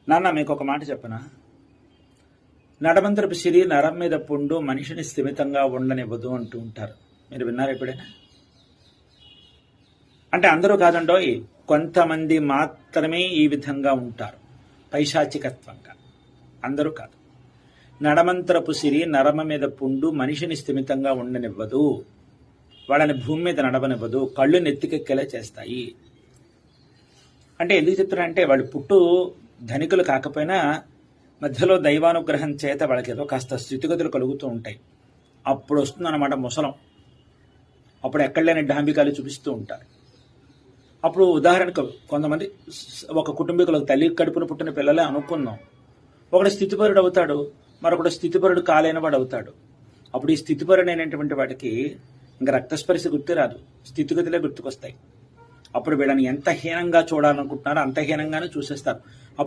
నాన్న మీకు ఒక మాట చెప్పనా? నడమంతరపు సిరి నరం మీద పుండు మనిషిని స్థిమితంగా ఉండనివ్వదు అంటూ ఉంటారు. మీరు విన్నారు ఎప్పుడైనా? అంటే అందరూ కాదండోయ్, కొంతమంది మాత్రమే ఈ విధంగా ఉంటారు పైశాచికత్వంగా. అందరూ కాదు. నడమంతరపు సిరి నరమ మీద పుండు మనిషిని స్థిమితంగా ఉండనివ్వదు, వాళ్ళని భూమి మీద నడవనివ్వదు, కళ్ళు నెత్తికెక్కేలా చేస్తాయి. అంటే ఎందుకు చెప్తున్నారంటే వాళ్ళు పుట్టు ధనికులు కాకపోయినా మధ్యలో దైవానుగ్రహం చేత వాళ్ళకి ఏదో కాస్త స్థితిగతులు కలుగుతూ ఉంటాయి. అప్పుడు వస్తుందన్నమాట ముసలం. అప్పుడు ఎక్కడ లేని డాంబికాలు చూపిస్తూ ఉంటారు. అప్పుడు ఉదాహరణకు కొంతమంది ఒక కుటుంబీకులకు తల్లి కడుపున పుట్టిన పిల్లలే అనుకుందాం, ఒకడు స్థితిపరుడు అవుతాడు, మరొకడు స్థితిపరుడు కాలేని వాడు అవుతాడు. అప్పుడు ఈ స్థితిపరుడైనటువంటి వాడికి ఇంకా రక్తస్పర్శ గుర్తు రాదు, స్థితిగతులే గుర్తుకొస్తాయి. అప్పుడు వీళ్ళని ఎంత హీనంగా చూడాలనుకుంటున్నారో అంత హీనంగానే చూసేస్తారు.